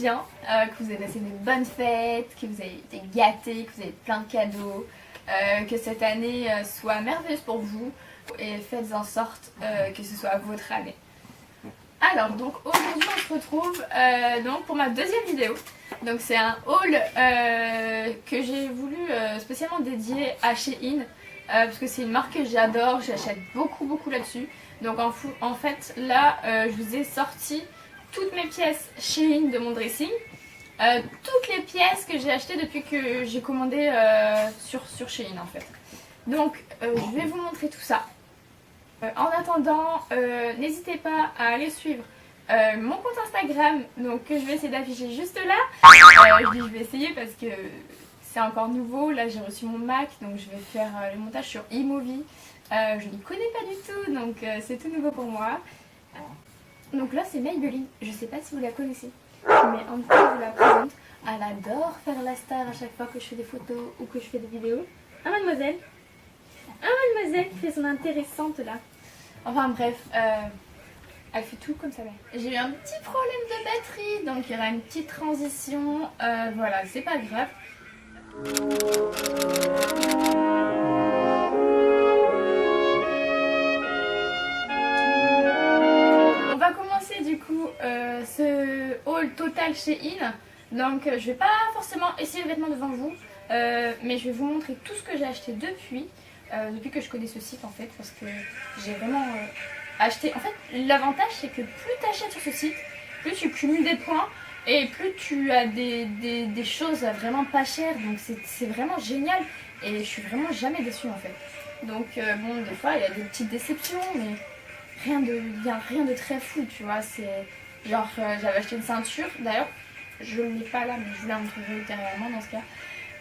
bien, que vous avez passé de bonnes fêtes, que vous avez été gâtés, que vous avez plein de cadeaux, que cette année soit merveilleuse pour vous et faites en sorte que ce soit votre année. Alors donc aujourd'hui on se retrouve donc pour ma deuxième vidéo. Donc c'est un haul que j'ai voulu spécialement dédier à Shein parce que c'est une marque que j'adore, j'achète beaucoup là-dessus. Donc en fait là je vous ai sorti toutes mes pièces Shein de mon dressing. Toutes les pièces que j'ai achetées depuis que j'ai commandé sur Shein en fait. Donc je vais vous montrer tout ça. En attendant, n'hésitez pas à aller suivre mon compte Instagram, donc que je vais essayer d'afficher juste là. Je dis je vais essayer parce que c'est encore nouveau. Là j'ai reçu mon Mac, donc je vais faire le montage sur iMovie. Je ne connais pas du tout, donc c'est tout nouveau pour moi. Donc là c'est Maybelline, je sais pas si vous la connaissez, mais en tout cas je vous la présente. Elle adore faire la star à chaque fois que je fais des photos ou que je fais des vidéos. Ah mademoiselle, mademoiselle qui fait son intéressante là. Enfin bref, elle fait tout comme ça. J'ai eu un petit problème de batterie, donc il y aura une petite transition. Voilà, c'est pas grave. On va commencer du coup ce haul total Shein. Donc je vais pas forcément essayer le vêtement devant vous, mais je vais vous montrer tout ce que j'ai acheté depuis que je connais ce site en fait, parce que j'ai vraiment acheté. En fait, l'avantage c'est que plus tu achètes sur ce site, plus tu cumules des points et plus tu as des choses vraiment pas chères. Donc c'est vraiment génial et je suis vraiment jamais déçue en fait. Donc bon, des fois il y a des petites déceptions, mais il n'y a rien de très fou, tu vois. C'est genre j'avais acheté une ceinture, d'ailleurs je ne l'ai pas là, mais je vous la montrerai ultérieurement dans ce cas.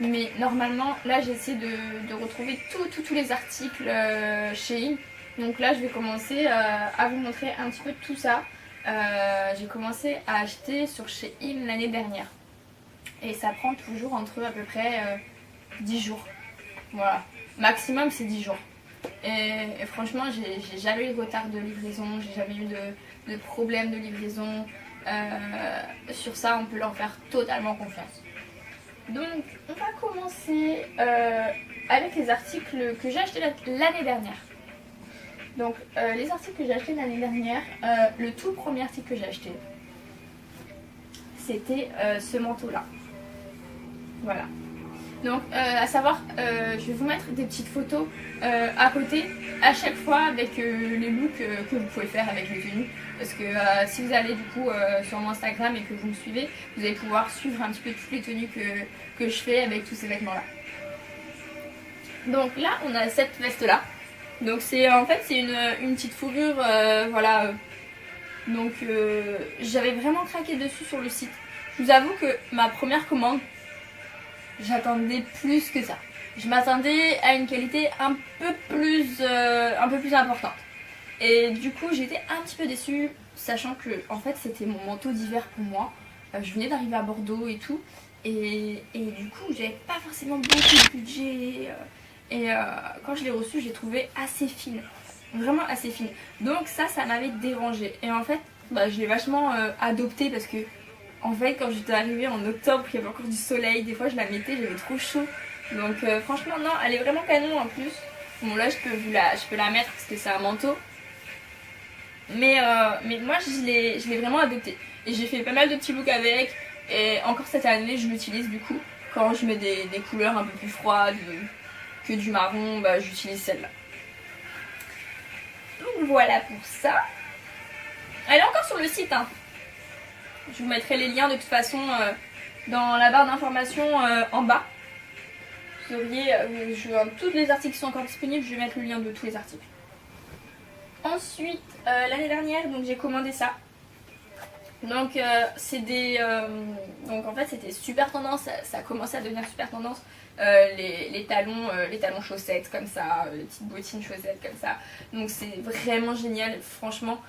Mais normalement, là j'ai essayé de retrouver tous les articles Shein. Donc là je vais commencer à vous montrer un petit peu tout ça. J'ai commencé à acheter sur Shein l'année dernière. Et ça prend toujours entre à peu près 10 jours. Voilà, maximum c'est 10 jours. Et franchement j'ai jamais eu de retard de livraison, j'ai jamais eu de problème de livraison. Sur ça on peut leur faire totalement confiance. Donc on va commencer avec les articles que j'ai achetés l'année dernière. Donc les articles que j'ai achetés l'année dernière, le tout premier article que j'ai acheté, c'était ce manteau là. Voilà. Donc à savoir, je vais vous mettre des petites photos à côté à chaque fois avec les looks que vous pouvez faire avec les tenues. Parce que si vous allez du coup sur mon Instagram et que vous me suivez, vous allez pouvoir suivre un petit peu toutes les tenues que je fais avec tous ces vêtements là. Donc là on a cette veste là. Donc c'est en fait c'est une petite fourrure, voilà. Donc j'avais vraiment craqué dessus sur le site. Je vous avoue que ma première commande, j'attendais plus que ça. Je m'attendais à une qualité un peu plus importante. Et du coup j'étais un petit peu déçue, sachant que en fait c'était mon manteau d'hiver pour moi. Je venais d'arriver à Bordeaux et tout. Et du coup j'avais pas forcément beaucoup de budget. Quand je l'ai reçu, j'ai trouvé assez fine. Vraiment assez fine. Donc ça m'avait dérangé. Et en fait, je l'ai vachement adopté parce que en fait quand j'étais arrivée en octobre, il y avait encore du soleil. Des fois je la mettais, j'avais trop chaud. Donc franchement non, elle est vraiment canon en plus. Bon là je peux la mettre parce que c'est un manteau. Mais moi je l'ai vraiment adopté. Et j'ai fait pas mal de petits looks avec. Et encore cette année je l'utilise du coup. Quand je mets des couleurs un peu plus froides que du marron, j'utilise celle-là. Donc voilà pour ça. Elle est encore sur le site, hein. Je vous mettrai les liens de toute façon dans la barre d'informations en bas. Vous auriez, tous les articles sont encore disponibles, je vais mettre le lien de tous les articles. Ensuite, l'année dernière, donc j'ai commandé ça. Donc c'est donc en fait c'était super tendance, ça a commencé à devenir super tendance. Les talons chaussettes comme ça, les petites bottines chaussettes comme ça. Donc c'est vraiment génial, franchement.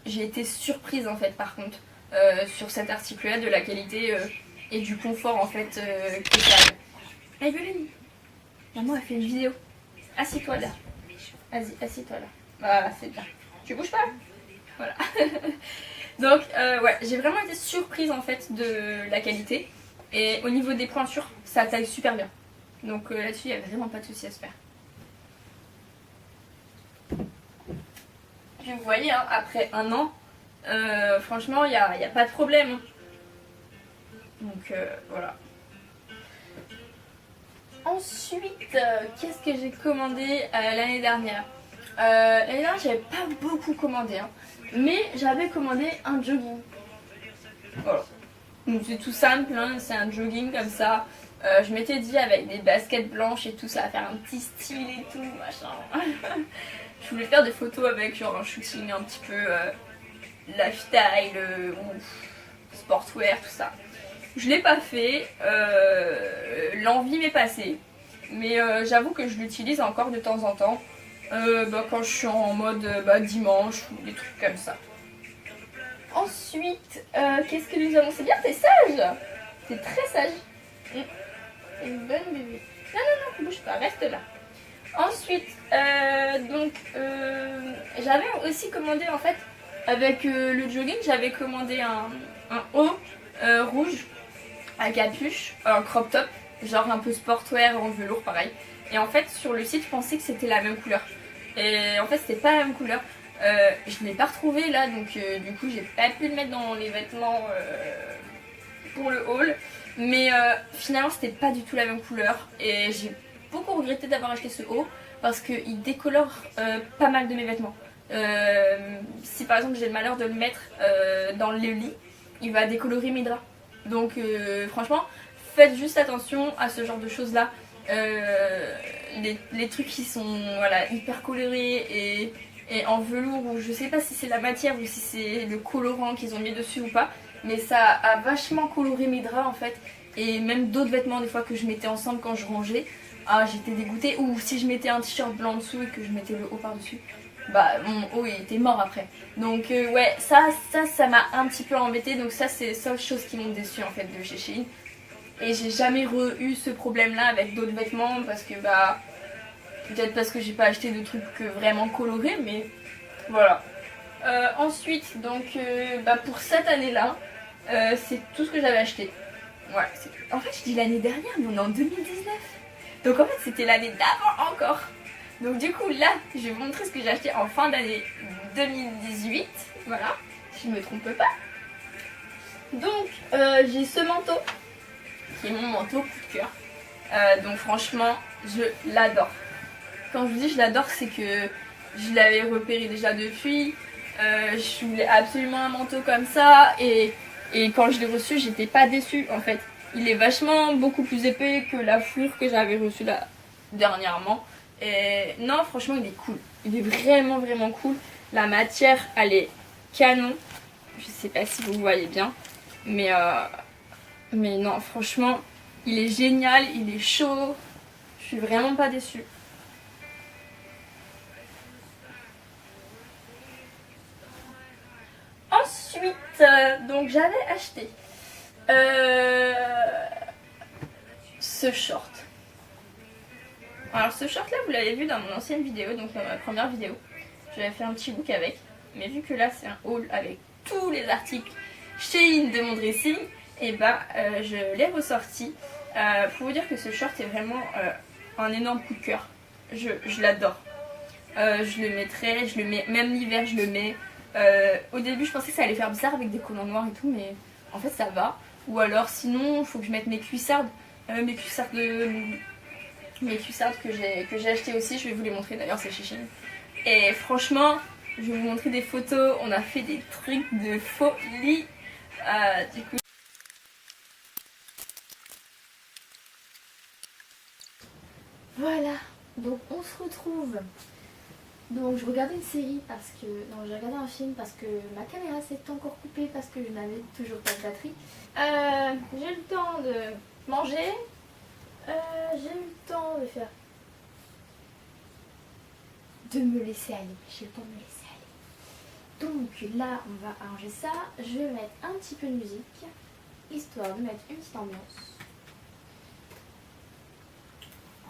J'ai été surprise en fait par contre sur cet article là de la qualité et du confort en fait que ça a. Maybelline, maman a fait une vidéo. Assis-toi là. Vas-y, assis-toi là. Voilà, c'est bien. Tu bouges pas. Voilà. Donc ouais, j'ai vraiment été surprise en fait de la qualité. Et au niveau des pointures, ça taille super bien. Donc là-dessus, il n'y a vraiment pas de souci à se faire. Puis vous voyez, hein, après un an, franchement, il n'y a pas de problème. Donc voilà. Ensuite, qu'est-ce que j'ai commandé l'année dernière? L'année dernière, j'avais pas beaucoup commandé, hein, mais j'avais commandé un jogging. Voilà. Donc c'est tout simple, hein, c'est un jogging comme ça. Je m'étais dit avec des baskets blanches et tout, ça va faire un petit style et tout, machin. Je voulais faire des photos avec genre un shooting un petit peu lifestyle, sportswear, tout ça. Je l'ai pas fait, l'envie m'est passée, mais j'avoue que je l'utilise encore de temps en temps, quand je suis en mode dimanche ou des trucs comme ça. Ensuite, qu'est-ce que nous avons? C'est bien, t'es sage, t'es très sage. Une bonne bébé. Non, non, non, bouge pas, reste là. Ensuite, j'avais aussi commandé en fait, avec le jogging, j'avais commandé un haut rouge à capuche, un crop top, genre un peu sportwear en velours pareil. Et en fait, sur le site, je pensais que c'était la même couleur. Et en fait, c'était pas la même couleur. Je l'ai pas retrouvé là, donc du coup, j'ai pas pu le mettre dans les vêtements pour le haul. Mais finalement, c'était pas du tout la même couleur. Et j'ai beaucoup regretté d'avoir acheté ce haut parce qu'il décolore pas mal de mes vêtements. Si par exemple j'ai le malheur de le mettre dans le lit, il va décolorer mes draps. Donc franchement, faites juste attention à ce genre de choses là. Les trucs qui sont voilà, hyper colorés et en velours, ou je sais pas si c'est la matière ou si c'est le colorant qu'ils ont mis dessus ou pas, mais ça a vachement coloré mes draps en fait, et même d'autres vêtements des fois que je mettais ensemble quand je rangeais. Ah, j'étais dégoûtée. Ou si je mettais un t-shirt blanc dessous et que je mettais le haut par dessus, bah mon haut il était mort après. Donc ouais, ça m'a un petit peu embêtée. Donc ça, c'est la seule chose qui m'ont déçue en fait de chez Shein. Et j'ai jamais eu ce problème là avec d'autres vêtements, parce que bah peut-être parce que j'ai pas acheté de trucs vraiment colorés, mais voilà. Ensuite, donc pour cette année là, c'est tout ce que j'avais acheté. Ouais, en fait je dis l'année dernière, mais on est en 2019. Donc en fait c'était l'année d'avant encore. Donc du coup là, je vais vous montrer ce que j'ai acheté en fin d'année 2018. Voilà, si je me trompe pas. Donc j'ai ce manteau, qui est mon manteau coup de cœur. Donc franchement, je l'adore. Quand je vous dis je l'adore, c'est que je l'avais repéré déjà depuis. Je voulais absolument un manteau comme ça, et quand je l'ai reçu, j'étais pas déçue en fait. Il est vachement beaucoup plus épais que la fourrure que j'avais reçue là dernièrement. Et non, franchement, il est cool. Il est vraiment vraiment cool. La matière, elle est canon. Je sais pas si vous voyez bien, mais non, franchement, il est génial, il est chaud. Je suis vraiment pas déçue. Ensuite, donc j'avais acheté ce short. Alors ce short là, vous l'avez vu dans mon ancienne vidéo, donc dans ma première vidéo. J'avais fait un petit look avec, mais vu que là c'est un haul avec tous les articles Shein de mon dressing, et je l'ai ressorti pour vous dire que ce short est vraiment un énorme coup de cœur. Je l'adore. Je le mettrai, je le mets, même l'hiver je le mets. Au début je pensais que ça allait faire bizarre avec des collants noirs et tout, mais en fait ça va. Ou alors sinon il faut que je mette mes cuissardes, mes cuissardes que j'ai acheté aussi. Je vais vous les montrer, d'ailleurs c'est chez Shein. Et franchement, je vais vous montrer des photos. On a fait des trucs de folie. Du coup, voilà, donc on se retrouve. Donc je regardais une série parce que... Non, j'ai regardé un film parce que ma caméra s'est encore coupée parce que je n'avais toujours pas de batterie. J'ai eu le temps de manger. J'ai eu le temps de faire... de me laisser aller. J'ai le temps de me laisser aller. Donc là, on va arranger ça. Je vais mettre un petit peu de musique, histoire de mettre une petite ambiance.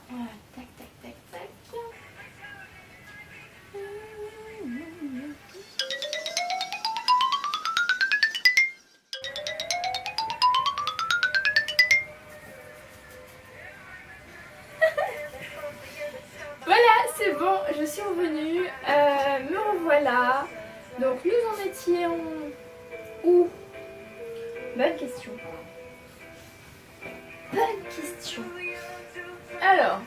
Voilà, tac, tac, tac, tac. sont venus, me revoilà. Donc nous en étions où? Bonne question. Bonne question. Alors,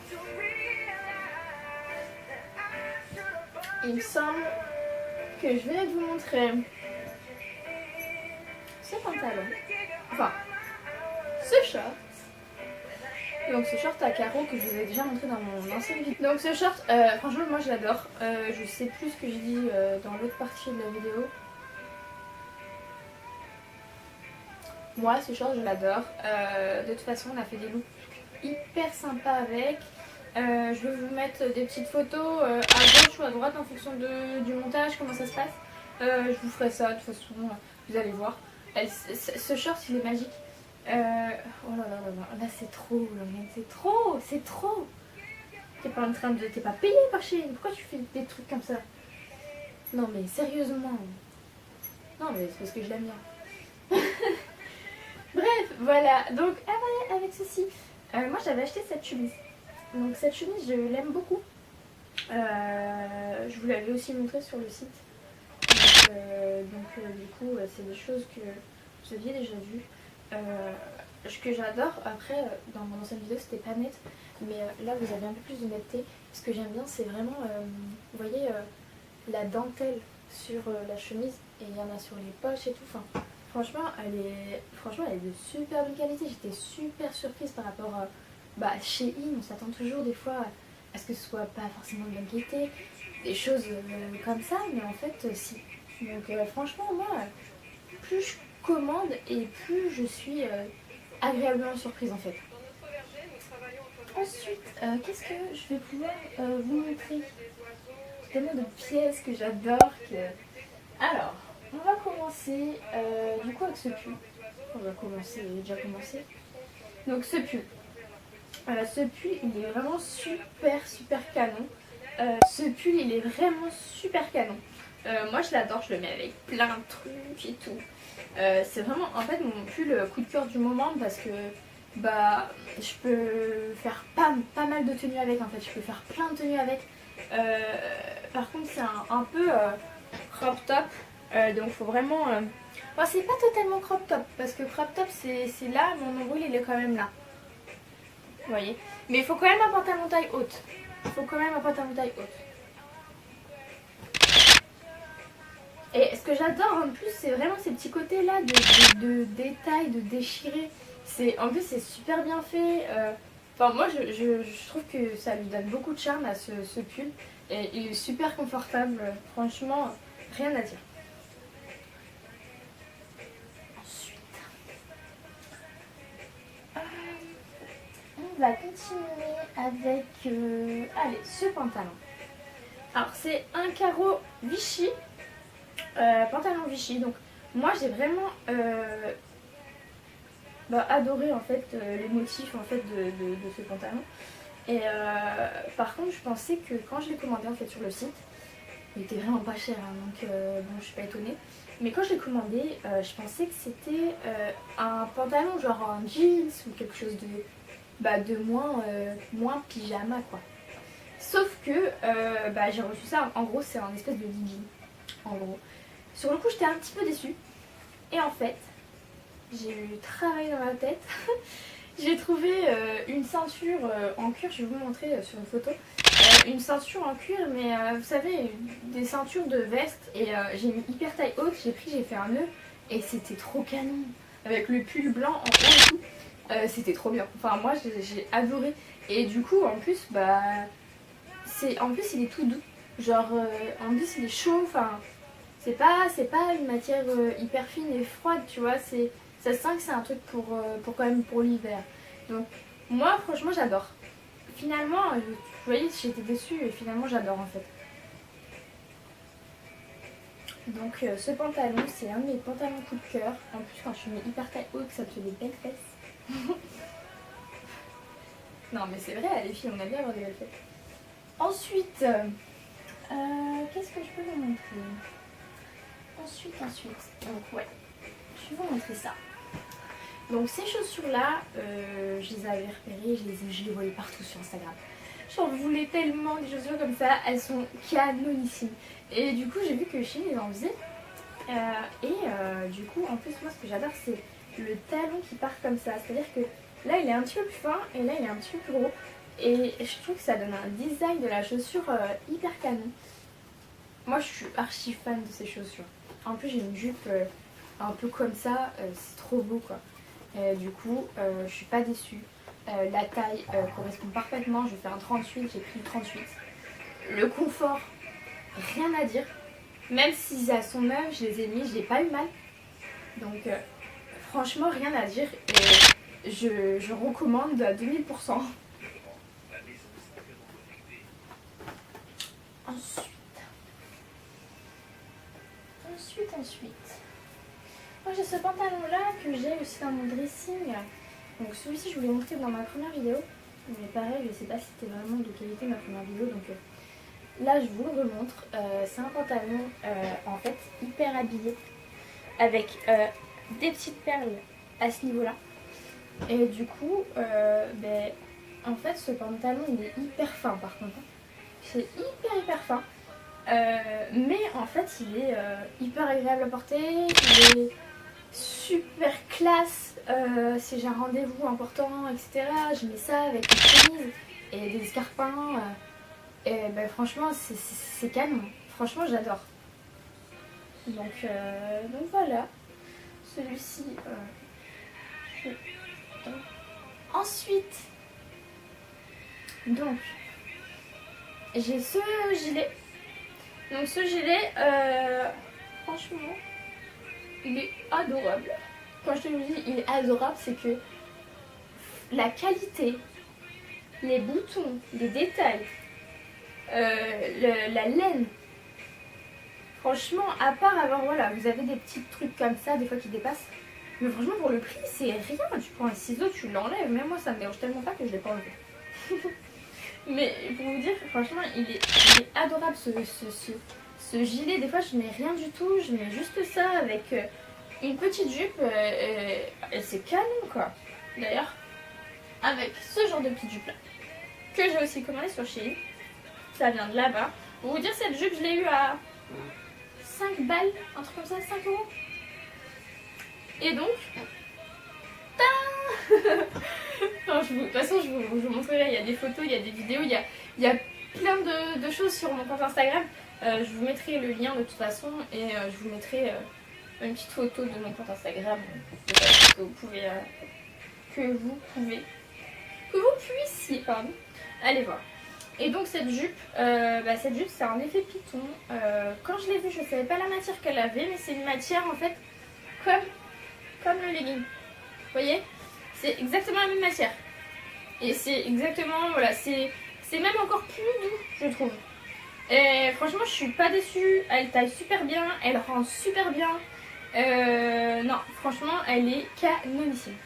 il me semble que je venais de vous montrer ce pantalon, enfin ce short. Donc ce short à carreaux que je vous ai déjà montré dans mon ancienne vidéo. Donc ce short, franchement moi je l'adore. Je sais plus ce que j'ai dit dans l'autre partie de la vidéo. Moi ce short je l'adore. De toute façon on a fait des looks hyper sympas avec. Je vais vous mettre des petites photos à gauche ou à droite en fonction du montage, comment ça se passe. Je vous ferai ça de toute façon, vous allez voir. Ce short il est magique. Oh là là là là, là c'est trop, c'est trop. T'es pas en train de, t'es pas payé par Shein, pourquoi tu fais des trucs comme ça? Non mais sérieusement. Non mais c'est parce que je l'aime bien. Bref, voilà, donc avec ceci, moi j'avais acheté cette chemise. Donc cette chemise je l'aime beaucoup. Je vous l'avais aussi montré sur le site. Donc du coup c'est des choses que vous aviez déjà vues. Ce que j'adore, après dans mon ancienne vidéo c'était pas net, mais là vous avez un peu plus de netteté. Ce que j'aime bien c'est vraiment, vous voyez la dentelle sur la chemise, et il y en a sur les poches et tout. Enfin, franchement elle est de super bonne qualité. J'étais super surprise par rapport à Shein. On s'attend toujours des fois à ce que ce soit pas forcément de bonne qualité, des choses comme ça, mais en fait si. Donc franchement moi, plus je commande et plus je suis agréablement surprise en fait. Ensuite, qu'est-ce que je vais pouvoir vous montrer? Tellement de pièces que j'adore que... Alors, on va commencer du coup avec ce pull. On va commencer, j'ai déjà commencé. Donc ce pull. Voilà, ce pull il est vraiment super canon. Ce pull il est vraiment super canon. Moi je l'adore, je le mets avec plein de trucs et tout. C'est vraiment en fait mon pull coup de cœur du moment parce que je peux faire pas mal de tenues avec en fait. Je peux faire plein de tenues avec. Par contre c'est un peu crop top. Donc faut vraiment... Bon, c'est pas totalement crop top parce que crop top c'est là, mon nombril il est quand même là. Vous voyez. Mais il faut quand même un pantalon taille haute. Et ce que j'adore en plus, c'est vraiment ces petits côtés là de détails, de déchirés. En plus, c'est super bien fait. Enfin, moi, je trouve que ça lui donne beaucoup de charme à ce pull. Et il est super confortable. Franchement, rien à dire. Ensuite, on va continuer avec allez, ce pantalon. Alors, c'est un carreau Vichy. Pantalon Vichy. Donc moi j'ai vraiment adoré en fait les motifs en fait de ce pantalon. Et par contre je pensais que quand je l'ai commandé en fait sur le site, il était vraiment pas cher hein, donc bon je suis pas étonnée. Mais quand je l'ai commandé, je pensais que c'était un pantalon genre un jeans ou quelque chose de moins pyjama quoi. Sauf que j'ai reçu ça, en gros c'est un espèce de legging en gros. Sur le coup j'étais un petit peu déçue et en fait j'ai eu travail dans ma tête. J'ai trouvé une ceinture en cuir, je vais vous montrer sur une photo. Une ceinture en cuir mais vous savez des ceintures de veste et j'ai mis hyper taille haute, j'ai fait un nœud et c'était trop canon. Avec le pull blanc en haut et tout, c'était trop bien. Enfin moi j'ai adoré et du coup en plus en plus il est tout doux. Genre en plus il est chaud, enfin... C'est pas une matière hyper fine et froide, tu vois, ça se sent que c'est un truc pour quand même pour l'hiver. Donc moi franchement j'adore. Finalement, vous voyez j'étais déçue et finalement j'adore en fait. Donc ce pantalon c'est un de mes pantalons coup de cœur. En plus quand tu mets hyper taille haute ça te fait des belles fesses. Non mais c'est vrai les filles on aime bien avoir des belles fesses. Ensuite, qu'est-ce que je peux vous montrer? Ensuite, donc ouais, je vais vous montrer ça. Donc ces chaussures là, je les avais repérées, je les voyais partout sur Instagram. J'en voulais tellement des chaussures comme ça, elles sont canonissimes. Et du coup j'ai vu que Shein les en faisait. Du coup en plus moi ce que j'adore c'est le talon qui part comme ça. C'est-à-dire que là il est un petit peu plus fin et là il est un petit peu plus gros. Et je trouve que ça donne un design de la chaussure hyper canon. Moi je suis archi fan de ces chaussures. En plus j'ai une jupe un peu comme ça, c'est trop beau quoi. Du coup je suis pas déçue. La taille correspond parfaitement, je fais un 38, j'ai pris le 38. Le confort, rien à dire. Même si à son œuvre je les ai mis, j'ai pas eu mal. Donc franchement rien à dire et je recommande à 2000%. Ensuite. Moi j'ai ce pantalon là que j'ai aussi dans mon dressing. Donc celui-ci je vous l'ai montré dans ma première vidéo. Mais pareil je sais pas si c'était vraiment de qualité ma première vidéo. Donc là je vous le remontre. C'est un pantalon en fait hyper habillé. Avec des petites perles à ce niveau là. Et du coup en fait ce pantalon il est hyper fin par contre. C'est hyper fin. Mais en fait il est hyper agréable à porter, il est super classe si j'ai un rendez-vous important etc. Je mets ça avec une chemise et des escarpins et franchement c'est canon, franchement j'adore. Donc voilà, celui-ci ensuite donc j'ai ce gilet. Donc ce gilet, franchement, il est adorable. Quand je te dis il est adorable, c'est que la qualité, les boutons, les détails, la laine, franchement, à part avoir, voilà, vous avez des petits trucs comme ça, des fois qui dépassent. Mais franchement, pour le prix, c'est rien. Tu prends un ciseau, tu l'enlèves. Même moi, ça me dérange tellement pas que je l'ai pas enlevé. Mais pour vous dire, franchement, il est adorable ce gilet. Des fois, je mets rien du tout. Je mets juste ça avec une petite jupe. Et c'est canon, quoi. D'ailleurs, avec ce genre de petite jupe-là, que j'ai aussi commandé sur Shein. Ça vient de là-bas. Pour vous dire, cette jupe, je l'ai eu à 5 balles. Un truc comme ça, 5 €. Et donc... non, de toute façon, je vous montrerai, il y a des photos, il y a des vidéos, il y a plein de choses sur mon compte Instagram. Je vous mettrai le lien de toute façon et je vous mettrai une petite photo de mon compte Instagram que vous puissiez aller voir. Et donc cette jupe c'est un effet python. Quand je l'ai vue, je ne savais pas la matière qu'elle avait, mais c'est une matière en fait comme le legging. Vous voyez ? C'est exactement la même matière. Et c'est exactement, voilà, c'est même encore plus doux, je trouve. Et franchement, je suis pas déçue. Elle taille super bien, elle rend super bien. Non, franchement, elle est canonissime.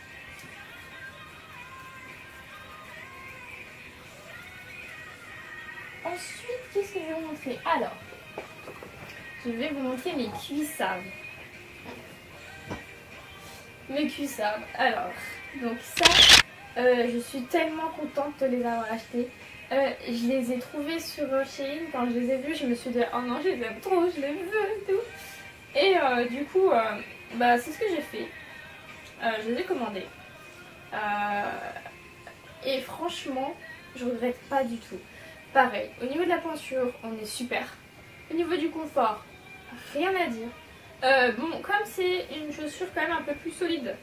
Ensuite, qu'est-ce que je vais vous montrer ? Alors, je vais vous montrer mes cuissardes. Mes cuissardes. Alors, donc ça, je suis tellement contente de les avoir achetés. Je les ai trouvés sur Shein. Quand je les ai vus, je me suis dit oh non, je les aime trop, je les veux et tout. Et du coup, c'est ce que j'ai fait. Je les ai commandés. Et franchement, je regrette pas du tout. Pareil, au niveau de la pointure, on est super. Au niveau du confort, rien à dire. Comme c'est une chaussure quand même un peu plus solide.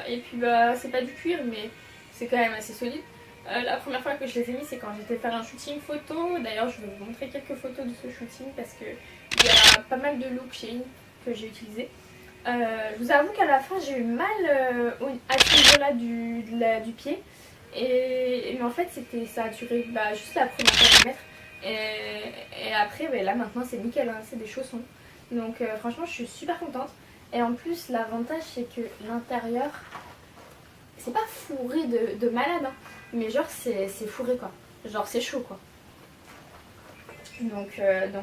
Et puis c'est pas du cuir mais c'est quand même assez solide. La première fois que je les ai mis c'est quand j'étais faire un shooting photo. D'ailleurs je vais vous montrer quelques photos de ce shooting parce que il y a pas mal de looks Shein que j'ai utilisé. Je vous avoue qu'à la fin j'ai eu mal à ce niveau là du pied. Mais en fait ça a duré juste la première fois de mettre. Et après là maintenant c'est nickel, hein, c'est des chaussons. Donc franchement je suis super contente. Et en plus l'avantage c'est que l'intérieur c'est pas fourré de malade hein, mais genre c'est fourré quoi, genre c'est chaud quoi. Donc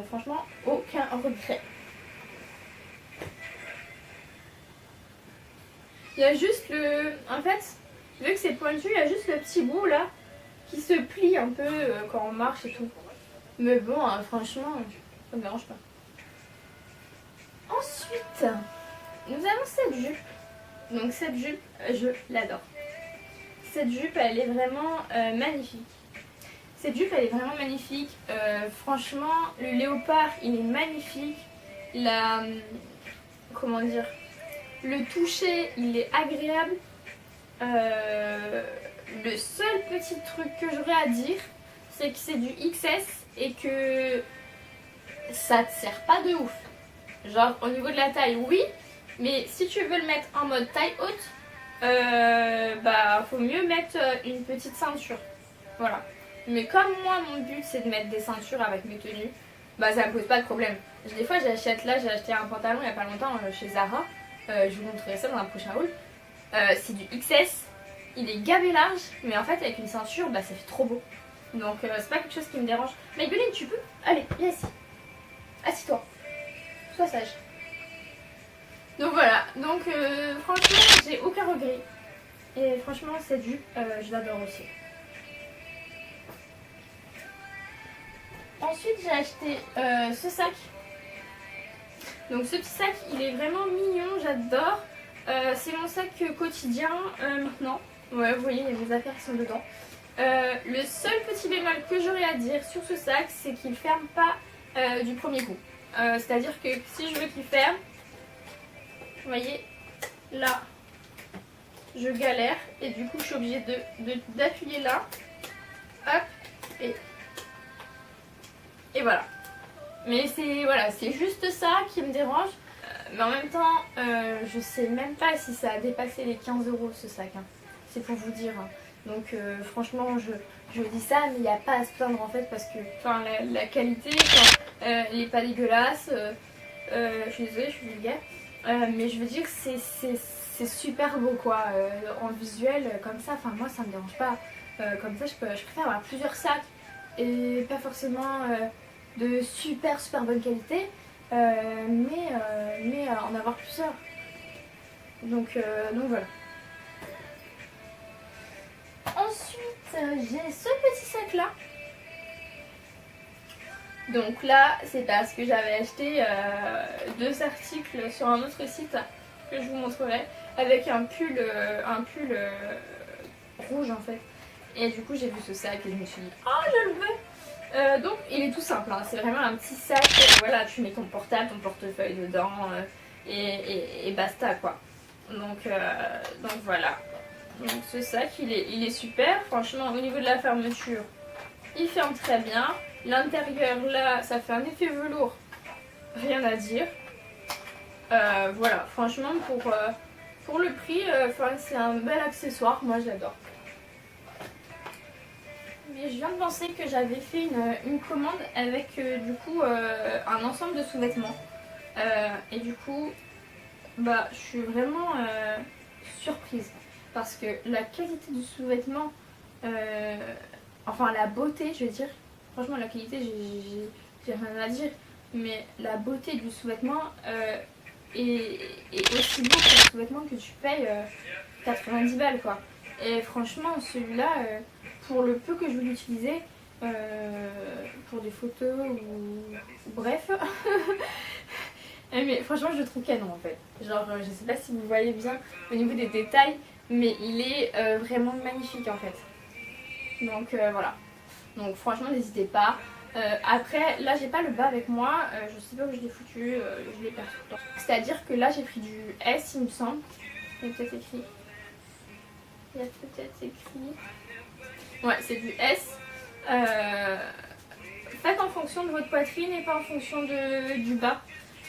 franchement aucun regret. Il y a juste en fait vu que c'est pointu, il y a juste le petit bout là qui se plie un peu quand on marche et tout. Mais bon, franchement, ça me dérange pas. Ensuite, nous avons cette jupe. Donc cette jupe, je l'adore. Cette jupe, elle est vraiment magnifique. Cette jupe, elle est vraiment magnifique. Franchement, le léopard, il est magnifique. Comment dire, le toucher, il est agréable. Le seul petit truc que j'aurais à dire, c'est que c'est du XS et que ça te sert pas de ouf. Genre au niveau de la taille, oui, mais si tu veux le mettre en mode taille haute, bah faut mieux mettre une petite ceinture. Voilà. Mais comme moi, mon but c'est de mettre des ceintures avec mes tenues, bah ça me pose pas de problème. Des fois j'achète, là j'ai acheté un pantalon il y a pas longtemps chez Zara, je vous montrerai ça dans un prochain haul. C'est du XS, il est gavé large, mais en fait avec une ceinture, bah ça fait trop beau. Donc c'est pas quelque chose qui me dérange. Maybelline, tu peux? Allez, viens ici. Assis-toi. Sois sage. Donc voilà, donc franchement j'ai aucun regret. Et franchement cette jupe, je l'adore aussi. Ensuite j'ai acheté ce sac. Donc ce petit sac il est vraiment mignon, j'adore. C'est mon sac quotidien maintenant. Ouais, vous voyez, il y a mes affaires qui sont dedans. Le seul petit bémol que j'aurais à dire sur ce sac, c'est qu'il ne ferme pas du premier coup. C'est-à-dire que si je veux qu'il ferme, vous voyez, là, je galère. Et du coup, je suis obligée d'appuyer là. Hop, et voilà. Mais c'est juste ça qui me dérange. Mais en même temps, je sais même pas si ça a dépassé les 15 € ce sac. Hein. C'est pour vous dire. Hein. Donc franchement, je dis ça, mais il n'y a pas à se plaindre en fait parce que la qualité, elle n'est pas dégueulasse. Je suis désolée, je suis vulgaire. Mais je veux dire, c'est super beau quoi. En visuel, comme ça, enfin moi ça me dérange pas. Comme ça, je préfère avoir plusieurs sacs et pas forcément de super bonne qualité. Mais en avoir plusieurs. Donc voilà. Ensuite, j'ai ce petit sac là. Donc là, c'est parce que j'avais acheté 2 articles sur un autre site que je vous montrerai avec un pull rouge en fait. Et du coup, j'ai vu ce sac et je me suis dit, ah, je le veux. Donc il est tout simple, hein. C'est vraiment un petit sac, voilà, tu mets ton portable, ton portefeuille dedans et basta quoi. Donc voilà. Donc ce sac il est super, franchement au niveau de la fermeture, il ferme très bien. L'intérieur là, ça fait un effet velours, rien à dire. Voilà, franchement pour le prix, c'est un bel accessoire, moi j'adore. Mais je viens de penser que j'avais fait une commande avec du coup un ensemble de sous-vêtements. Et du coup, bah, je suis vraiment surprise. Parce que la qualité du sous-vêtement, enfin la beauté, je veux dire, franchement la qualité, j'ai rien à dire. Mais la beauté du sous-vêtement est aussi beau qu'un sous-vêtement que tu payes 90 balles quoi. Et franchement, celui-là... pour le peu que je veux l'utiliser, pour des photos ou bref. Mais franchement, je le trouve canon en fait. Genre, je sais pas si vous voyez bien au niveau des détails, mais il est vraiment magnifique en fait. Donc voilà. Donc franchement, n'hésitez pas. Après, là, j'ai pas le bas avec moi. Je sais pas où je l'ai foutu. Je l'ai perdu. C'est-à-dire que là, j'ai pris du S, il me semble. Il y a peut-être écrit. Ouais, c'est du S. Faites en fonction de votre poitrine et pas en fonction du bas.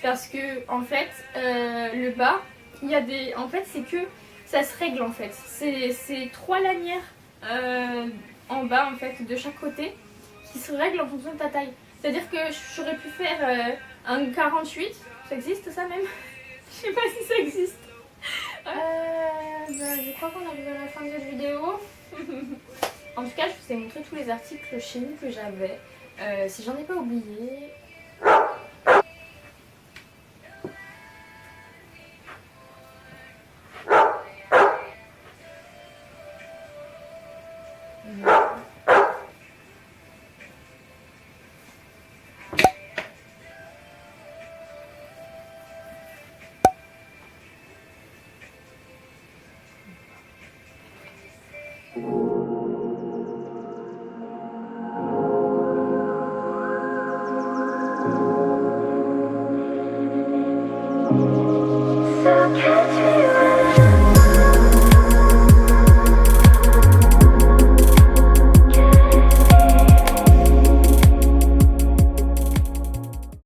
Parce que, en fait, le bas, il y a des... En fait, c'est que ça se règle, en fait. C'est 3 lanières en bas, en fait, de chaque côté, qui se règlent en fonction de ta taille. C'est-à-dire que j'aurais pu faire un 48. Ça existe, ça, même? Je sais pas si ça existe. Je crois qu'on arrive à la fin de cette vidéo. En tout cas, je vous ai montré tous les articles chez nous que j'avais. Si j'en ai pas oublié,